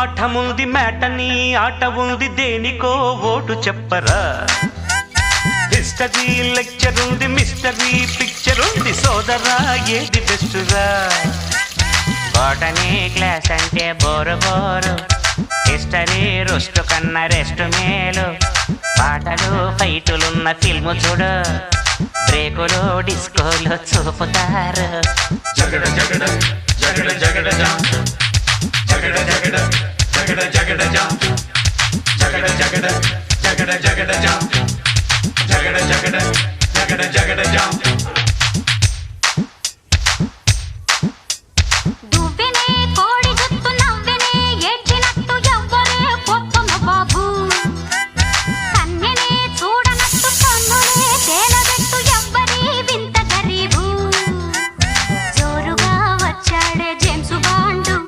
పాఠముంది matinee ఆట ఉంది దేనికో ఓటు చెప్పరా హిస్టరీ లెక్చర్ ఉంది మిస్టరీ పిక్చర్ ఉంది సోదరా ఏది బెస్టురా బాటనీ క్లాస్ అంటే బోరు బోరు హిస్టరీ రుస్టు కన్నా రెస్ట్ మేలు పాటలు ఫైటులున్న ఫిల్ము చూడు బ్రేకులు డిస్కోలు చూపుతారు జగడ జగడ జగడ జగడ